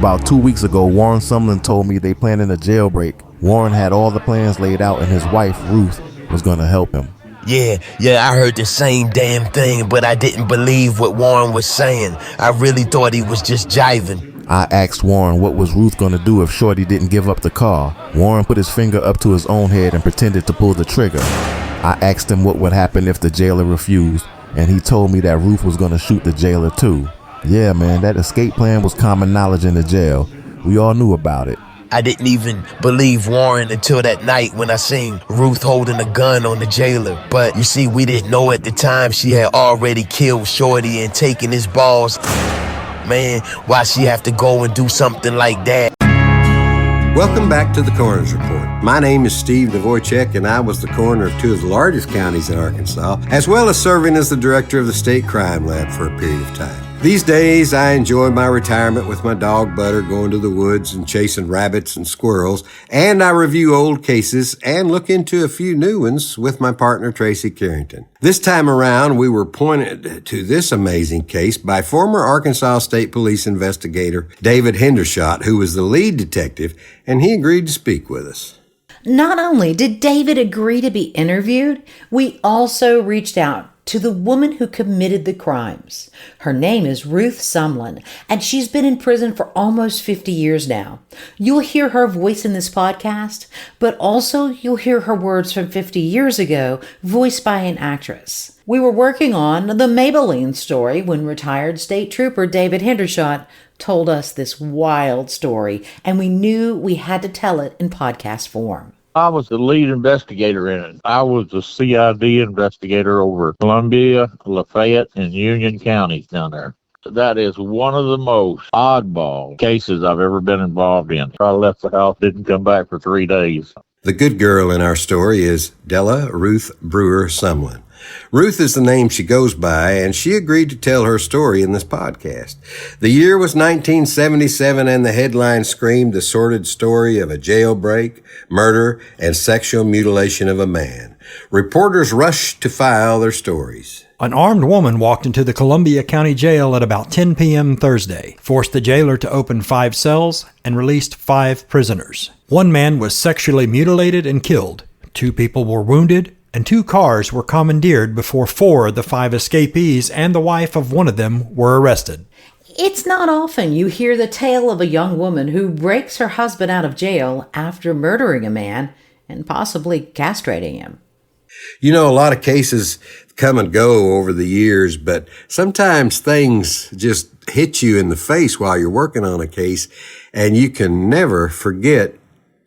About 2 weeks ago, Warren Sumlin told me they planning a jailbreak. Warren had all the plans laid out and his wife, Ruth, was going to help him. Yeah, I heard the same damn thing, but I didn't believe what Warren was saying. I really thought he was just jiving. I asked Warren what was Ruth going to do if Shorty didn't give up the car. Warren put his finger up to his own head and pretended to pull the trigger. I asked him what would happen if the jailer refused, and he told me that Ruth was going to shoot the jailer too. Yeah, man, that escape plan was common knowledge in the jail. We all knew about it. I didn't even believe Warren until that night when I seen Ruth holding a gun on the jailer. But you see, we didn't know at the time she had already killed Shorty and taken his balls. Man, why she have to go and do something like that? Welcome back to the Coroner's Report. My name is Steve Dvorak, and I was the coroner of two of the largest counties in Arkansas, as well as serving as the director of the state crime lab for a period of time. These days, I enjoy my retirement with my dog Butter going to the woods and chasing rabbits and squirrels, and I review old cases and look into a few new ones with my partner Tracy Carrington. This time around, we were pointed to this amazing case by former Arkansas State Police investigator David Hendershott, who was the lead detective, and he agreed to speak with us. Not only did David agree to be interviewed, we also reached out to the woman who committed the crimes. Her name is Ruth Sumlin, and she's been in prison for almost 50 years now. You'll hear her voice in this podcast, but also you'll hear her words from 50 years ago, voiced by an actress. We were working on the Maybelline story when retired state trooper David Hendershott told us this wild story, and we knew we had to tell it in podcast form. I was the lead investigator in it. I was the CID investigator over Columbia, Lafayette, and Union counties down there. That is one of the most oddball cases I've ever been involved in. I left the house, didn't come back for 3 days. The good girl in our story is Della Ruth Brewer Sumlin. Ruth is the name she goes by, and she agreed to tell her story in this podcast. The year was 1977, and the headline screamed the sordid story of a jailbreak, murder, and sexual mutilation of a man. Reporters rushed to file their stories. An armed woman walked into the Columbia County Jail at about 10 p.m. Thursday, forced the jailer to open 5 cells, and released 5 prisoners. 1 man was sexually mutilated and killed. 2 people were wounded, and 2 cars were commandeered before 4 of the 5 escapees and the wife of one of them were arrested. It's not often you hear the tale of a young woman who breaks her husband out of jail after murdering a man and possibly castrating him. You know, a lot of cases come and go over the years, but sometimes things just hit you in the face while you're working on a case, and you can never forget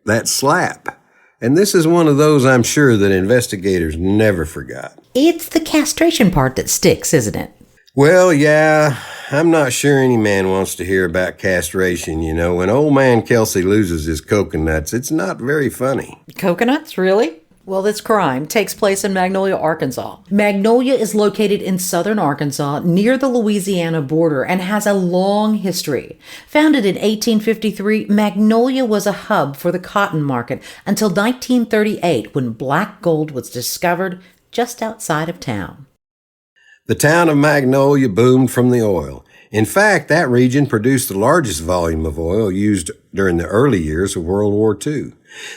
that slap. And this is one of those I'm sure that investigators never forgot. It's the castration part that sticks, isn't it? Well, yeah, I'm not sure any man wants to hear about castration. You know, when old man Kelsey loses his coconuts, it's not very funny. Coconuts, really? Well, this crime takes place in Magnolia, Arkansas. Magnolia is located in southern Arkansas near the Louisiana border and has a long history. Founded in 1853, Magnolia was a hub for the cotton market until 1938 when black gold was discovered just outside of town. The town of Magnolia boomed from the oil. In fact, that region produced the largest volume of oil used during the early years of World War II.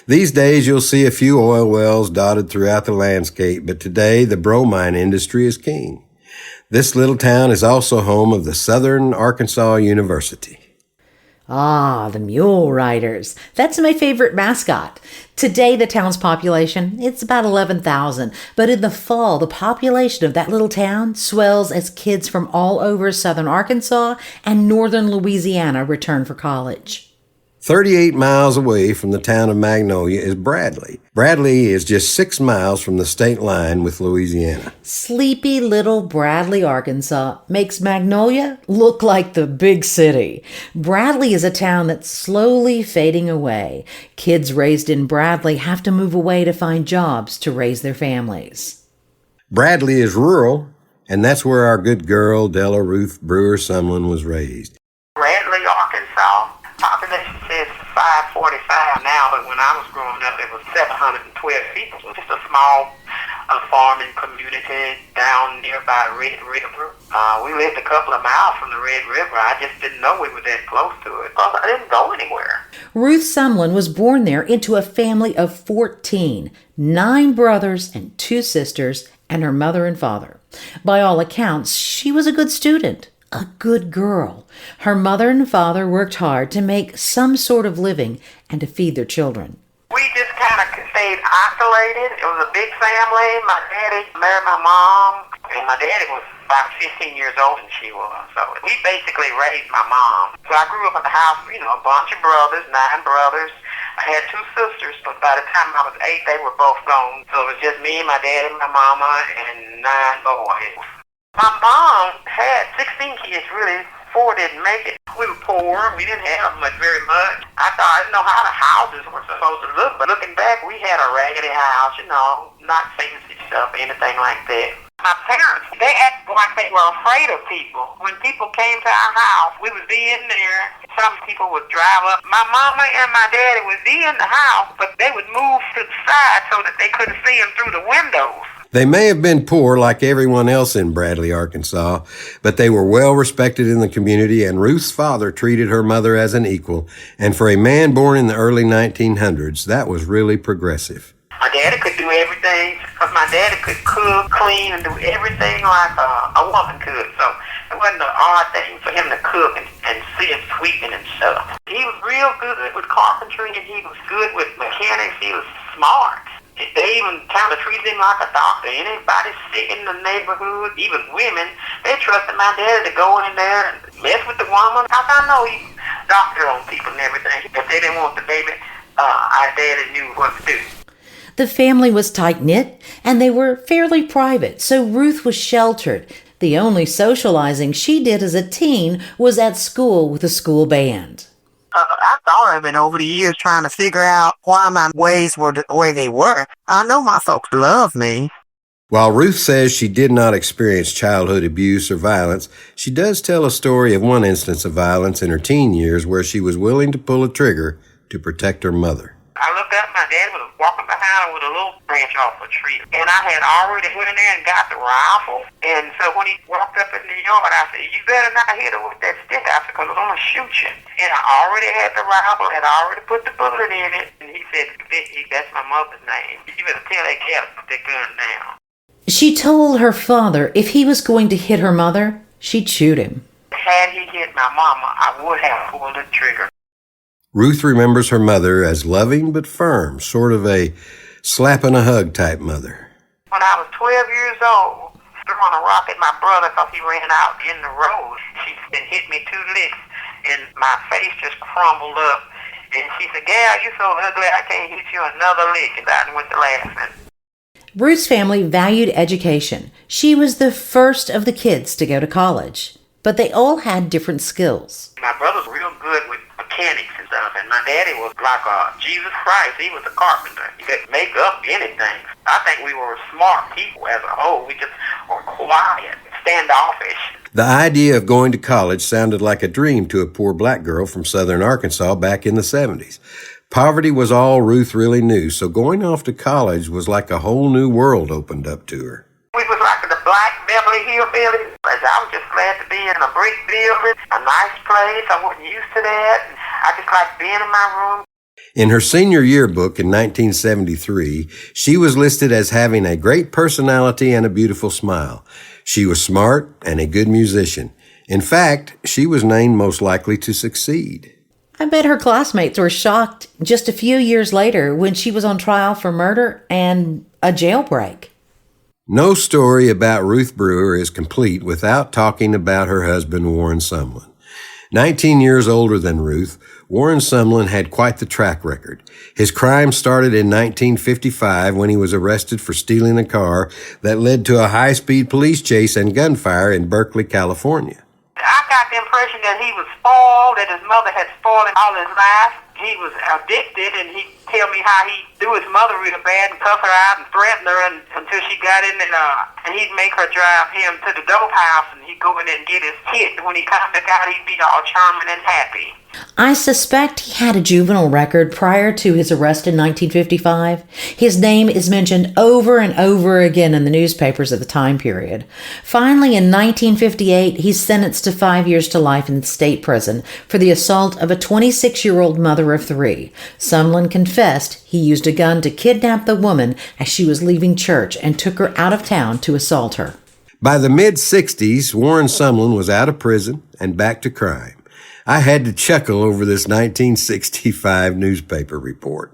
These days, you'll see a few oil wells dotted throughout the landscape, but today the bromine industry is king. This little town is also home of the Southern Arkansas University. Ah, the mule riders. That's my favorite mascot. Today, the town's population, it's about 11,000. But in the fall, the population of that little town swells as kids from all over southern Arkansas and northern Louisiana return for college. 38 miles away from the town of Magnolia is Bradley. Bradley is just 6 miles from the state line with Louisiana. Sleepy little Bradley, Arkansas makes Magnolia look like the big city. Bradley is a town that's slowly fading away. Kids raised in Bradley have to move away to find jobs to raise their families. Bradley is rural, and that's where our good girl, Della Ruth Brewer Sumlin, was raised. Bradley, Arkansas. Population says 545 now, but when I was growing up, it was 712 people. So just a small a farming community down nearby Red River. We lived a couple of miles from the Red River. I just didn't know we were that close to it because I didn't go anywhere. Ruth Sumlin was born there into a family of 14, 9 brothers and 2 sisters, and her mother and father. By all accounts, she was a good student, a good girl. Her mother and father worked hard to make some sort of living and to feed their children. We just kind of stayed isolated. It was a big family. My daddy married my mom, and my daddy was about 15 years older than she was. So we basically raised my mom. So I grew up in the house, a bunch of brothers, 9 brothers. I had 2 sisters, but by the time I was 8, they were both gone. So it was just me, my daddy, my mama, and 9 boys. My mom had 16 kids, really. 4 didn't make it. We were poor. We didn't have very much. I didn't know how the houses were supposed to look, but looking back, we had a raggedy house, not fancy stuff, anything like that. My parents, they acted like they were afraid of people. When people came to our house, we would be in there. Some people would drive up. My mama and my daddy would be in the house, but they would move to the side so that they couldn't see them through the windows. They may have been poor like everyone else in Bradley, Arkansas, but they were well respected in the community, and Ruth's father treated her mother as an equal, and for a man born in the early 1900s, that was really progressive. My daddy could do everything, because my daddy could cook, clean, and do everything like a woman could, so it wasn't an odd thing for him to cook and sit sweeping and stuff. He was real good with carpentry, and he was good with mechanics. He was smart. They even kind of treated him like a doctor. Anybody sick in the neighborhood, even women, they trusted my daddy to go in there and mess with the woman. I know he doctored on people and everything. If they didn't want the baby, our daddy knew what to do. The family was tight-knit, and they were fairly private, so Ruth was sheltered. The only socializing she did as a teen was at school with the school band. I thought of it over the years trying to figure out why my ways were the way they were. I know my folks love me. While Ruth says she did not experience childhood abuse or violence, she does tell a story of one instance of violence in her teen years where she was willing to pull a trigger to protect her mother. I looked up, my dad was walking behind her with a little branch off a tree. And I had already went in there and got the rifle. And so when he walked up in the yard, I said, "You better not hit her with that stick," I said, "because I'm going to shoot you." And I already had the rifle, had already put the bullet in it. And he said, "Vicky, that's my mother's name. You better tell that cat to put that gun down." She told her father if he was going to hit her mother, she'd shoot him. Had he hit my mama, I would have pulled the trigger. Ruth remembers her mother as loving but firm, sort of a slap and a hug type mother. When I was 12 years old, throwing a rock at my brother because he ran out in the road, she hit me 2 licks, and my face just crumbled up. And she said, "Gal, you so ugly, I can't hit you another lick." And I went to laughing. Ruth's family valued education. She was the first of the kids to go to college, but they all had different skills. My brother's real good with mechanics and stuff, and my daddy was like Jesus Christ. He was a carpenter. He could make up anything. I think we were smart people as a whole. We just were quiet, standoffish. The idea of going to college sounded like a dream to a poor black girl from southern Arkansas back in the 70s. Poverty was all Ruth really knew, so going off to college was like a whole new world opened up to her. We was like the black Beverly Hillbillies. I was just glad to be in a brick building, a nice place. I wasn't used to that. I just liked being in my room. In her senior yearbook in 1973, she was listed as having a great personality and a beautiful smile. She was smart and a good musician. In fact, she was named most likely to succeed. I bet her classmates were shocked just a few years later when she was on trial for murder and a jailbreak. No story about Ruth Brewer is complete without talking about her husband, Warren Sumlin. 19 years older than Ruth, Warren Sumlin had quite the track record. His crime started in 1955 when he was arrested for stealing a car that led to a high-speed police chase and gunfire in Berkeley, California. I got the impression that he was spoiled, that his mother had spoiled him all his life. He was addicted, and he'd tell me how he do his mother real bad and cuss her out and threaten her until she got in and he'd make her drive him to the dope house, and he'd go in there and get his hit. When he come back out, he'd be all charming and happy. I suspect he had a juvenile record prior to his arrest in 1955. His name is mentioned over and over again in the newspapers of the time period. Finally, in 1958, he's sentenced to 5 years to life in state prison for the assault of a 26-year-old mother of 3. Sumlin confessed he used a gun to kidnap the woman as she was leaving church and took her out of town to assault her. By the mid-60s, Warren Sumlin was out of prison and back to crime. I had to chuckle over this 1965 newspaper report.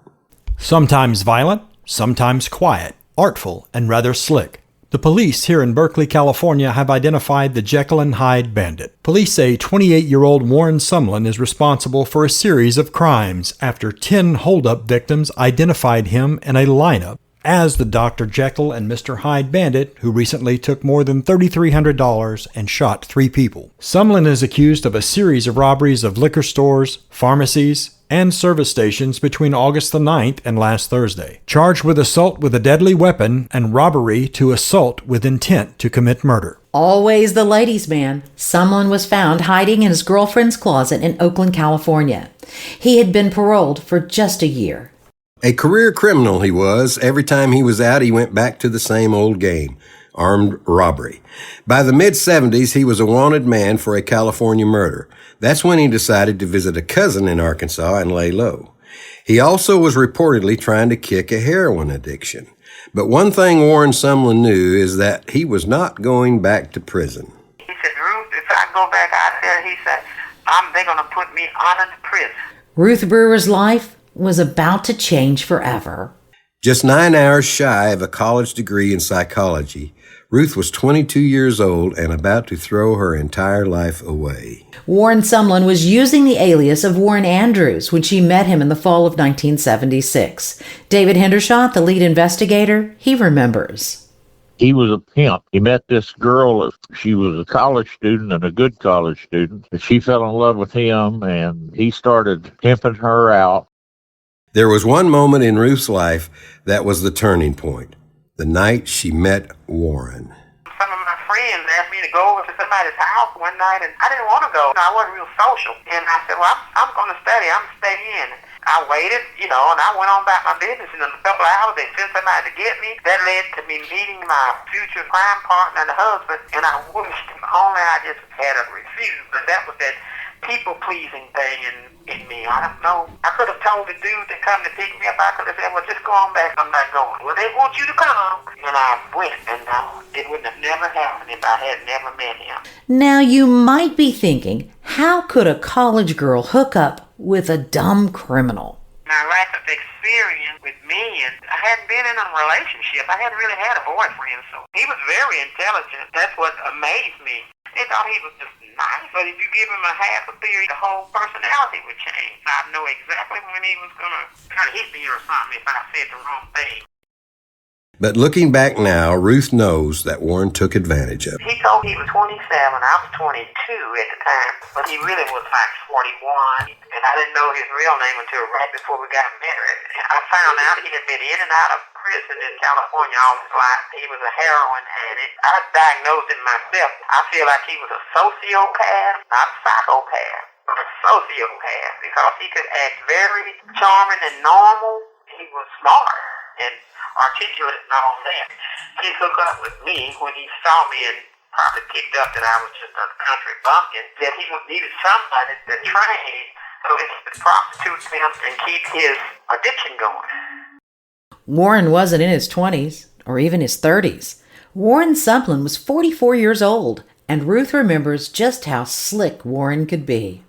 Sometimes violent, sometimes quiet, artful, and rather slick. The police here in Berkeley, California have identified the Jekyll and Hyde bandit. Police say 28-year-old Warren Sumlin is responsible for a series of crimes after 10 holdup victims identified him in a lineup as the Dr. Jekyll and Mr. Hyde bandit who recently took more than $3,300 and shot 3 people. Sumlin is accused of a series of robberies of liquor stores, pharmacies, and service stations between August the 9th and last Thursday. Charged with assault with a deadly weapon and robbery to assault with intent to commit murder. Always the ladies' man, Sumlin was found hiding in his girlfriend's closet in Oakland, California. He had been paroled for just a year. A career criminal he was. Every time he was out, he went back to the same old game, armed robbery. By the mid-70s, he was a wanted man for a California murder. That's when he decided to visit a cousin in Arkansas and lay low. He also was reportedly trying to kick a heroin addiction. But one thing Warren Sumlin knew is that he was not going back to prison. He said, Ruth, if I go back out there, he said, they're going to put me under the prison. Ruth Brewer's life was about to change forever. Just 9 hours shy of a college degree in psychology, Ruth was 22 years old and about to throw her entire life away. Warren Sumlin was using the alias of Warren Andrews when she met him in the fall of 1976. David Hendershott, the lead investigator, he remembers. He was a pimp. He met this girl. She was a college student and a good college student. She fell in love with him, and he started pimping her out. There was one moment in Ruth's life that was the turning point, the night she met Warren. Some of my friends asked me to go over to somebody's house one night, and I didn't want to go. I wasn't real social. And I said, well, I'm going to study. I'm going to stay in. I waited, and I went on about my business. And in a couple of hours, they sent somebody to get me. That led to me meeting my future crime partner and husband, and I wished only I just had a refuse. But that was that people-pleasing thing in me. I don't know. I could have told the dude to come to pick me up. I could have said, well, just go on back. I'm not going. Well, they want you to come. And I went, and it wouldn't have never happened if I had never met him. Now, you might be thinking, how could a college girl hook up with a dumb criminal? My lack of experience with men, I hadn't been in a relationship. I hadn't really had a boyfriend, so he was very intelligent. That's what amazed me. They thought he was just nice, but if you give him a half a beer, the whole personality would change. I know exactly when he was going to try to hit me or something if I said the wrong thing. But looking back now, Ruth knows that Warren took advantage of it. He told me he was 27. I was 22 at the time, but he really was like 41. And I didn't know his real name until right before we got married. I found out he had been in and out of prison in California all his life. He was a heroin addict. I diagnosed him myself. I feel like he was a sociopath, not a psychopath, but a sociopath, because he could act very charming and normal. He was smart and articulate and all that. He'd hook up with me when he saw me and probably picked up that I was just a country bumpkin, that he needed somebody to train so he could prostitute him and keep his addiction going. Warren wasn't in his 20s or even his 30s. Warren Sumlin was 44 years old, and Ruth remembers just how slick Warren could be.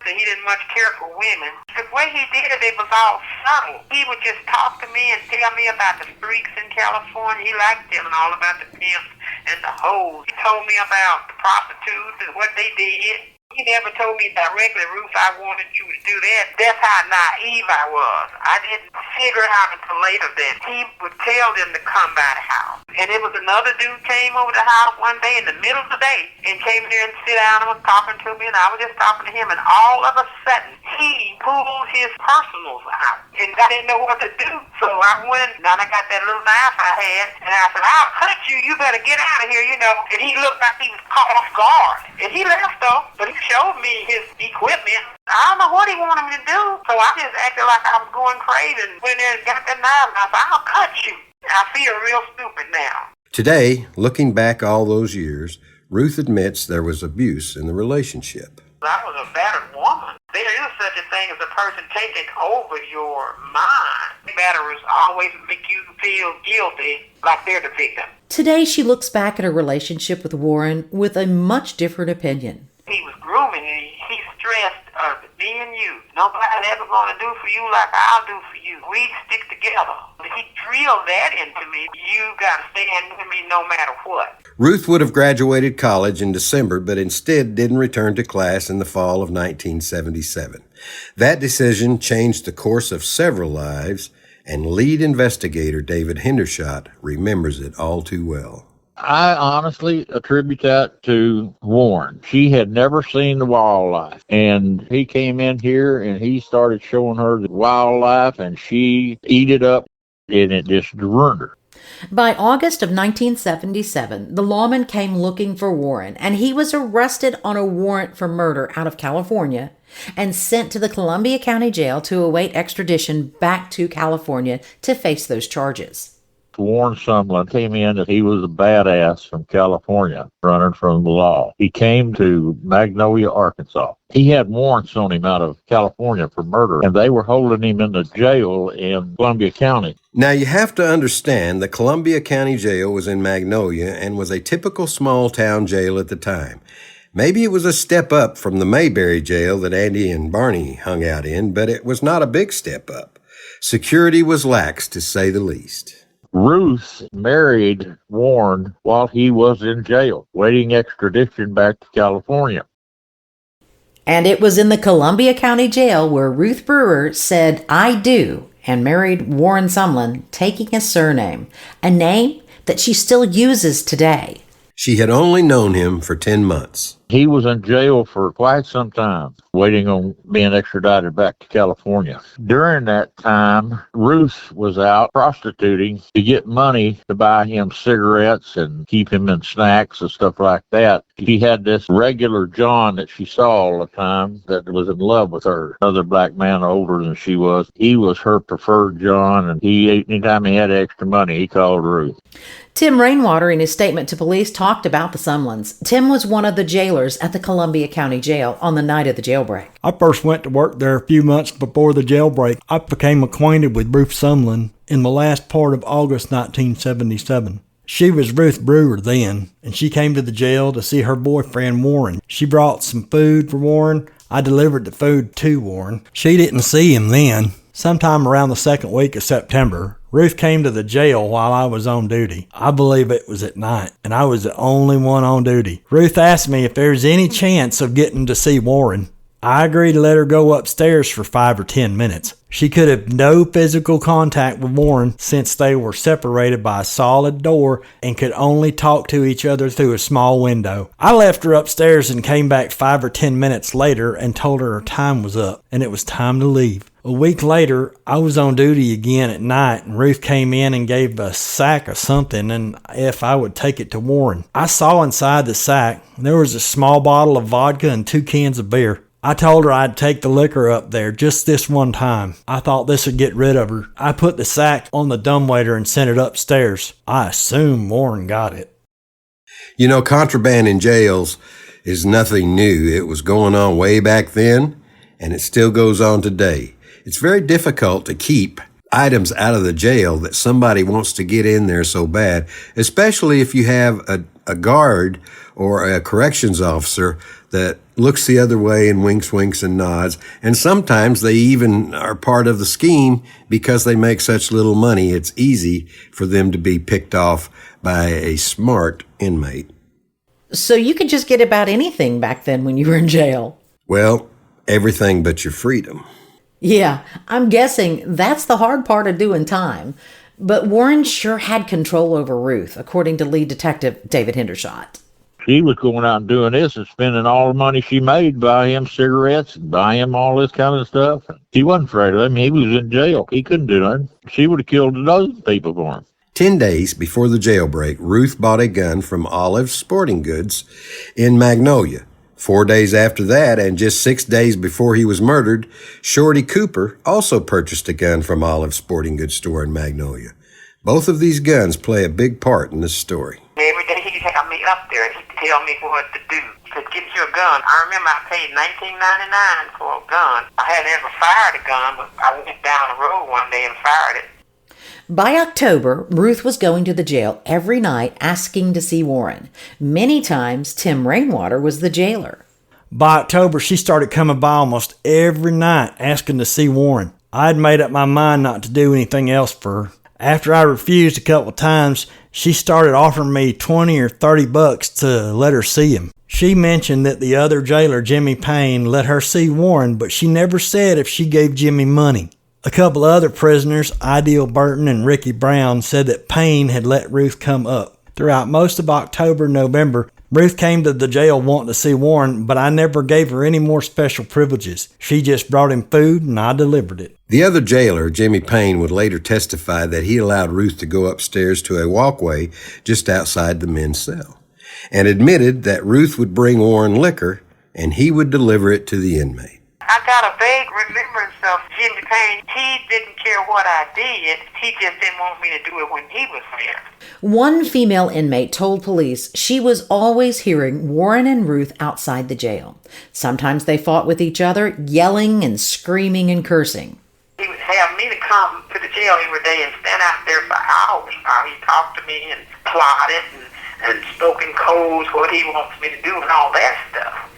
He didn't much care for women. The way he did it was all subtle. He would just talk to me and tell me about the freaks in California. He liked telling all about the pimps and the hoes. He told me about the prostitutes and what they did. He never told me directly, Ruth, I wanted you to do that. That's how naive I was. I didn't figure out until later that he would tell them to come by the house. And it was another dude came over the house one day in the middle of the day and came there and sit down and was talking to me, and I was just talking to him, and all of a sudden he pulled his personals out. And I didn't know what to do. So I went, and I got that little knife I had, and I said, I'll cut you. You better get out of here, And he looked like he was caught off guard. And he left, though, but he showed me his equipment. I don't know what he wanted me to do. So I just acted like I was going crazy and went in there and got that knife and I said, I'll cut you. I feel real stupid now. Today, looking back all those years, Ruth admits there was abuse in the relationship. I was a battered woman. There is such a thing as a person taking over your mind. Batterers always make you feel guilty like they're the victim. Today, she looks back at her relationship with Warren with a much different opinion. He was grooming you. He stressed being you. Nobody's ever going to do for you like I'll do for you. We stick together. He drilled that into me. You got to stand with me no matter what. Ruth would have graduated college in December, but instead didn't return to class in the fall of 1977. That decision changed the course of several lives, and lead investigator David Hendershott remembers it all too well. I honestly attribute that to Warren. She had never seen the wildlife, and he came in here and he started showing her the wildlife, and she ate it up, and it just ruined her. By August of 1977, the lawman came looking for Warren, and he was arrested on a warrant for murder out of California and sent to the Columbia County Jail to await extradition back to California to face those charges. Warren Sumlin came in and he was a badass from California, running from the law. He came to Magnolia, Arkansas. He had warrants on him out of California for murder, and they were holding him in the jail in Columbia County. Now, you have to understand the Columbia County Jail was in Magnolia and was a typical small-town jail at the time. Maybe it was a step up from the Mayberry jail that Andy and Barney hung out in, but it was not a big step up. Security was lax, to say the least. Ruth married Warren while he was in jail, waiting extradition back to California. And it was in the Columbia County Jail where Ruth Brewer said, "I do," and married Warren Sumlin, taking his surname, a name that she still uses today. She had only known him for 10 months. He was in jail for quite some time, waiting on being extradited back to California. During that time, Ruth was out prostituting to get money to buy him cigarettes and keep him in snacks and stuff like that. She had this regular John that she saw all the time that was in love with her, another black man older than she was. He was her preferred John, and anytime he had extra money, he called Ruth. Tim Rainwater, in his statement to police, talked about the Sumlins. Tim was one of the jailers at the Columbia County Jail on the night of the jailbreak. I first went to work there a few months before the jailbreak. I became acquainted with Ruth Sumlin in the last part of August 1977. She was Ruth Brewer then, and she came to the jail to see her boyfriend Warren. She brought some food for Warren. I delivered the food to Warren. She didn't see him then. Sometime around the second week of September, Ruth came to the jail while I was on duty. I believe it was at night, and I was the only one on duty. Ruth asked me if there was any chance of getting to see Warren. I agreed to let her go upstairs for 5 or 10 minutes. She could have no physical contact with Warren since they were separated by a solid door and could only talk to each other through a small window. I left her upstairs and came back 5 or 10 minutes later and told her time was up and it was time to leave. A week later, I was on duty again at night, and Ruth came in and gave a sack of something and if I would take it to Warren. I saw inside the sack there was a small bottle of vodka and 2 cans of beer. I told her I'd take the liquor up there just this one time. I thought this would get rid of her. I put the sack on the dumbwaiter and sent it upstairs. I assume Warren got it. You know, contraband in jails is nothing new. It was going on way back then, and it still goes on today. It's very difficult to keep items out of the jail that somebody wants to get in there so bad, especially if you have a guard or a corrections officer that looks the other way and winks and nods. And sometimes they even are part of the scheme because they make such little money. It's easy for them to be picked off by a smart inmate. So you could just get about anything back then when you were in jail. Well, everything but your freedom. Yeah, I'm guessing that's the hard part of doing time. But Warren sure had control over Ruth, according to lead detective David Hendershott. She was going out and doing this and spending all the money she made, buy him cigarettes and buy him all this kind of stuff. She wasn't afraid of him. He was in jail. He couldn't do nothing. She would have killed a dozen people for him. 10 days before the jailbreak, Ruth bought a gun from Olive Sporting Goods in Magnolia. 4 days after that, and just 6 days before he was murdered, Shorty Cooper also purchased a gun from Olive's sporting goods store in Magnolia. Both of these guns play a big part in this story. Every day he'd have me up there and he'd tell me what to do to get you a gun. I remember I paid $19.99 for a gun. I hadn't ever fired a gun, but I went down the road one day and fired it. By October, Ruth was going to the jail every night asking to see Warren. Many times, Tim Rainwater was the jailer. By October, she started coming by almost every night asking to see Warren. I'd made up my mind not to do anything else for her. After I refused a couple of times, she started offering me $20 or $30 to let her see him. She mentioned that the other jailer, Jimmy Payne, let her see Warren, but she never said if she gave Jimmy money. A couple of other prisoners, Ideal Burton and Ricky Brown, said that Payne had let Ruth come up. Throughout most of October and November, Ruth came to the jail wanting to see Warren, but I never gave her any more special privileges. She just brought him food and I delivered it. The other jailer, Jimmy Payne, would later testify that he allowed Ruth to go upstairs to a walkway just outside the men's cell, and admitted that Ruth would bring Warren liquor and he would deliver it to the inmate. I got a vague remembrance of Jimmy Payne. He didn't care what I did. He just didn't want me to do it when he was there. One female inmate told police she was always hearing Warren and Ruth outside the jail. Sometimes they fought with each other, yelling and screaming and cursing. He would have me to come to the jail every day and stand out there for hours while he talked to me and plotted and spoke in codes what he wants me to do and all that stuff.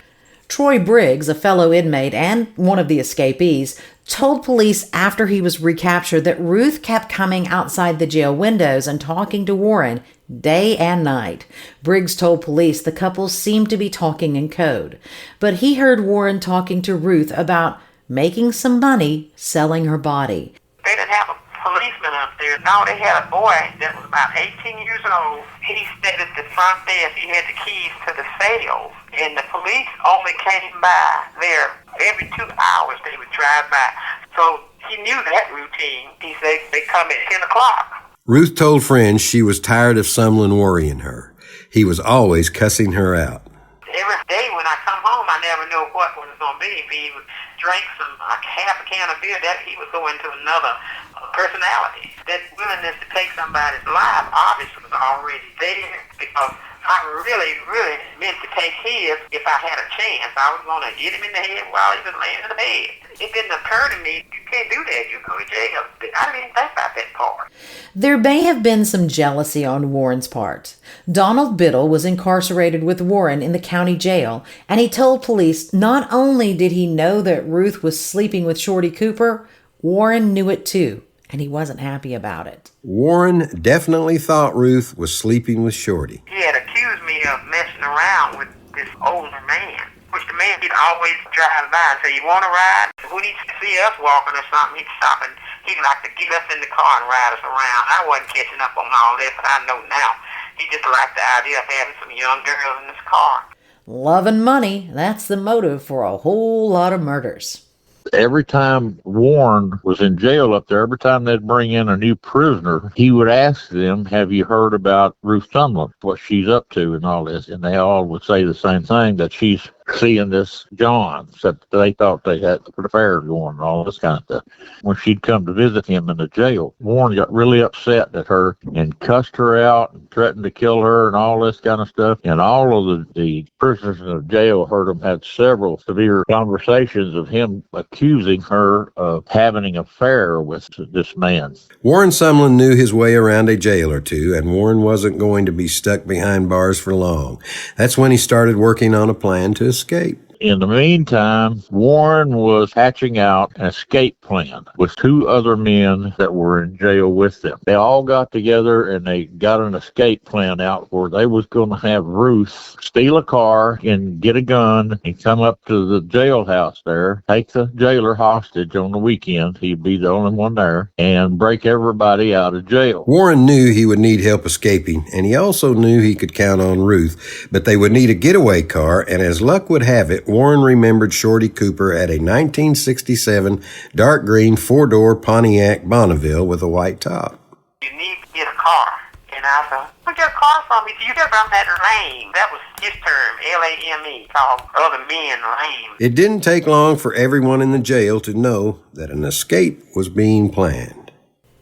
Troy Briggs, a fellow inmate and one of the escapees, told police after he was recaptured that Ruth kept coming outside the jail windows and talking to Warren day and night. Briggs told police the couple seemed to be talking in code, but he heard Warren talking to Ruth about making some money selling her body. They didn't have a policeman up there. No, they had a boy that was about 18 years old. He stayed at the front desk. He had the keys to the cells. And the police only came by there every 2 hours. They would drive by. So he knew that routine. He said they come at 10 o'clock. Ruth told friends she was tired of Sumlin worrying her. He was always cussing her out. Every day when I come home, I never know what was going to be. If he would drink half a can of beer, that he would go into another personality. That willingness to take somebody's life obviously was already there, because I really, really meant to take his if I had a chance. I was going to hit him in the head while he was laying in the bed. It didn't occur to me, you can't do that, you go to jail. I didn't even think about that part. There may have been some jealousy on Warren's part. Donald Biddle was incarcerated with Warren in the county jail, and he told police not only did he know that Ruth was sleeping with Shorty Cooper, Warren knew it too, and he wasn't happy about it. Warren definitely thought Ruth was sleeping with Shorty. He had accused me of messing around with this older man, which the man he'd always drive by and say, you want to ride? When he'd see us walking or something, he'd stop and he'd like to get us in the car and ride us around. I wasn't catching up on all that, but I know now. He just liked the idea of having some young girls in his car. Love and money, that's the motive for a whole lot of murders. Every time Warren was in jail up there, every time they'd bring in a new prisoner, he would ask them, have you heard about Ruth Sumlin, what she's up to and all this? And they all would say the same thing, that she's seeing this John, except they thought they had an affair going and all this kind of stuff. When she'd come to visit him in the jail, Warren got really upset at her and cussed her out and threatened to kill her and all this kind of stuff. And all of the prisoners in the jail heard him had several severe conversations of him accusing her of having an affair with this man. Warren Sumlin knew his way around a jail or two, and Warren wasn't going to be stuck behind bars for long. That's when he started working on a plan to escape. In the meantime, Warren was hatching out an escape plan with 2 other men that were in jail with them. They all got together and they got an escape plan out where they was going to have Ruth steal a car and get a gun and come up to the jailhouse there, take the jailer hostage on the weekend. He'd be the only one there, and break everybody out of jail. Warren knew he would need help escaping, and he also knew he could count on Ruth, but they would need a getaway car, and as luck would have it, Warren remembered Shorty Cooper at a 1967 dark green 4-door Pontiac Bonneville with a white top. You need to get a car. And I thought, Where'd you get a car from? He said, you get from that lame. That was his term, L-A-M-E, called other men lame. It didn't take long for everyone in the jail to know that an escape was being planned.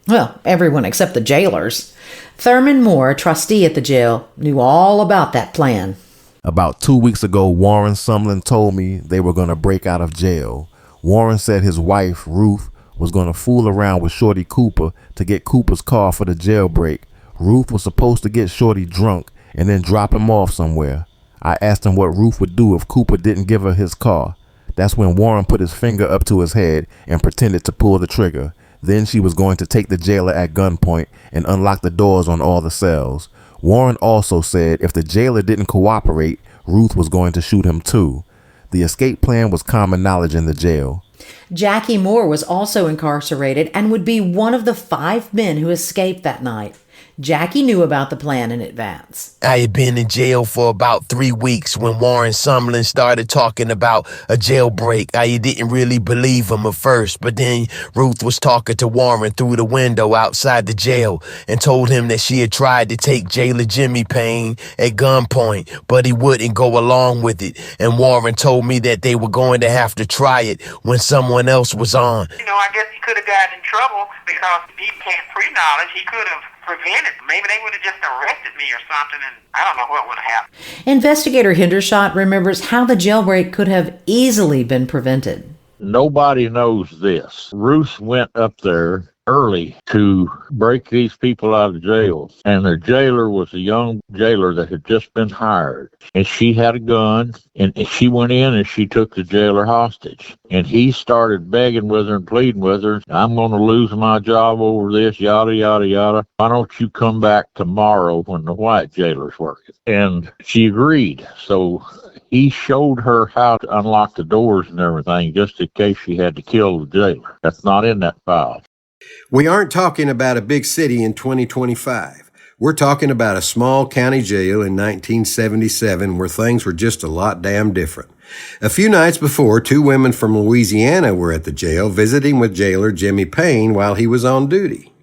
Well, everyone except the jailers. Thurman Moore, trustee at the jail, knew all about that plan. About 2 weeks ago, Warren Sumlin told me they were going to break out of jail. Warren said his wife, Ruth, was going to fool around with Shorty Cooper to get Cooper's car for the jailbreak. Ruth was supposed to get Shorty drunk and then drop him off somewhere. I asked him what Ruth would do if Cooper didn't give her his car. That's when Warren put his finger up to his head and pretended to pull the trigger. Then she was going to take the jailer at gunpoint and unlock the doors on all the cells. Warren also said if the jailer didn't cooperate, Ruth was going to shoot him too. The escape plan was common knowledge in the jail. Jackie Moore was also incarcerated and would be one of the 5 men who escaped that night. Jackie knew about the plan in advance. I had been in jail for about 3 weeks when Warren Sumlin started talking about a jailbreak. I didn't really believe him at first, but then Ruth was talking to Warren through the window outside the jail and told him that she had tried to take jailer Jimmy Payne at gunpoint, but he wouldn't go along with it. And Warren told me that they were going to have to try it when someone else was on. I guess he could have gotten in trouble because he had pre-knowledge. He could have prevented. Maybe they would have just arrested me or something, and I don't know what would have happened. Investigator Hendershott remembers how the jailbreak could have easily been prevented. Nobody knows this. Ruth went up there early to break these people out of jail, and the jailer was a young jailer that had just been hired, and she had a gun, and she went in and she took the jailer hostage, and he started begging with her and pleading with her, I'm going to lose my job over this, yada yada yada, why don't you come back tomorrow when the white jailer's working? And she agreed. So he showed her how to unlock the doors and everything just in case she had to kill the jailer. That's not in that file. We aren't talking about a big city in 2025. We're talking about a small county jail in 1977 where things were just a lot damn different. A few nights before, 2 women from Louisiana were at the jail visiting with jailer Jimmy Payne while he was on duty.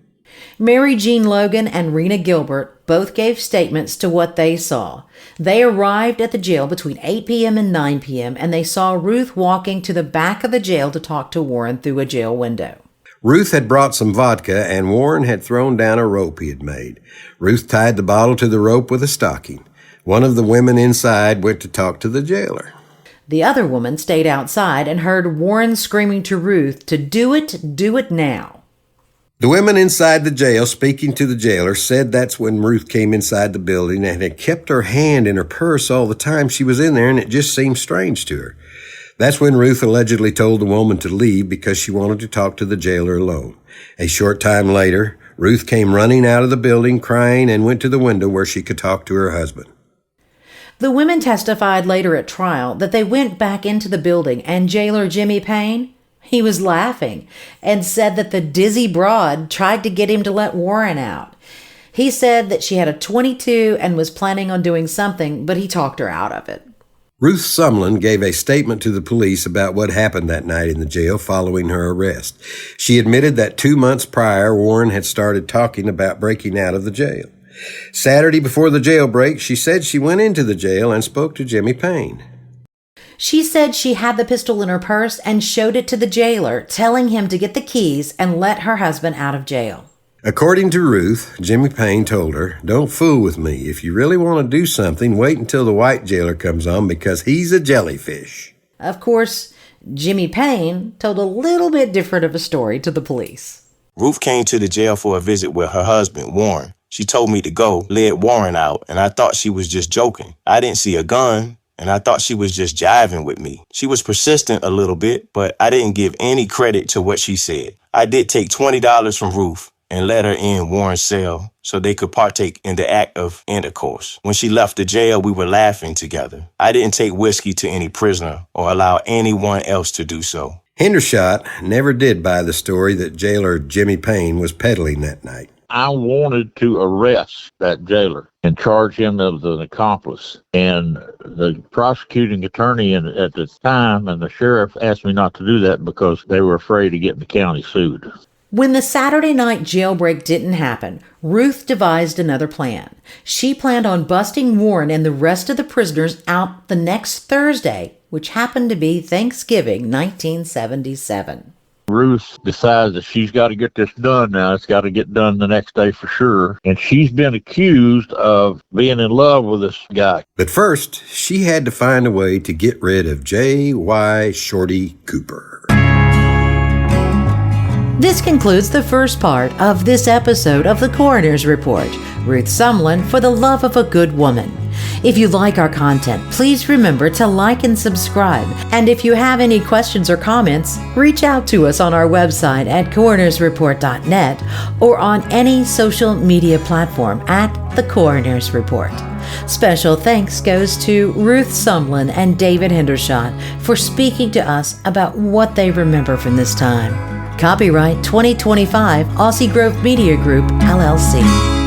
Mary Jean Logan and Rena Gilbert both gave statements to what they saw. They arrived at the jail between 8 p.m. and 9 p.m. and they saw Ruth walking to the back of the jail to talk to Warren through a jail window. Ruth had brought some vodka, and Warren had thrown down a rope he had made. Ruth tied the bottle to the rope with a stocking. One of the women inside went to talk to the jailer. The other woman stayed outside and heard Warren screaming to Ruth to do it now. The women inside the jail speaking to the jailer said that's when Ruth came inside the building and had kept her hand in her purse all the time she was in there, and it just seemed strange to her. That's when Ruth allegedly told the woman to leave because she wanted to talk to the jailer alone. A short time later, Ruth came running out of the building crying and went to the window where she could talk to her husband. The women testified later at trial that they went back into the building and jailer Jimmy Payne, he was laughing and said that the dizzy broad tried to get him to let Warren out. He said that she had a .22 and was planning on doing something, but he talked her out of it. Ruth Sumlin gave a statement to the police about what happened that night in the jail following her arrest. She admitted that 2 months prior, Warren had started talking about breaking out of the jail. Saturday before the jailbreak, she said she went into the jail and spoke to Jimmy Payne. She said she had the pistol in her purse and showed it to the jailer, telling him to get the keys and let her husband out of jail. According to Ruth, Jimmy Payne told her, don't fool with me. If you really want to do something, wait until the white jailer comes on because he's a jellyfish. Of course, Jimmy Payne told a little bit different of a story to the police. Ruth came to the jail for a visit with her husband, Warren. She told me to go, led Warren out, and I thought she was just joking. I didn't see a gun, and I thought she was just jiving with me. She was persistent a little bit, but I didn't give any credit to what she said. I did take $20 from Ruth and let her in Warren's cell so they could partake in the act of intercourse. When she left the jail, we were laughing together. I didn't take whiskey to any prisoner or allow anyone else to do so. Hendershott never did buy the story that jailer Jimmy Payne was peddling that night. I wanted to arrest that jailer and charge him as an accomplice. And the prosecuting attorney at the time and the sheriff asked me not to do that because they were afraid of getting the county sued. When the Saturday night jailbreak didn't happen, Ruth devised another plan. She planned on busting Warren and the rest of the prisoners out the next Thursday, which happened to be Thanksgiving 1977. Ruth decides that she's got to get this done now. It's got to get done the next day for sure. And she's been accused of being in love with this guy. But first, she had to find a way to get rid of J.Y. Shorty Cooper. This concludes the first part of this episode of the Coroner's Report, Ruth Sumlin for the Love of a Good Woman. If you like our content, please remember to like and subscribe. And if you have any questions or comments, reach out to us on our website at coronersreport.net or on any social media platform at The Coroner's Report. Special thanks goes to Ruth Sumlin and David Hendershott for speaking to us about what they remember from this time. Copyright 2025 Aussie Grove Media Group, LLC.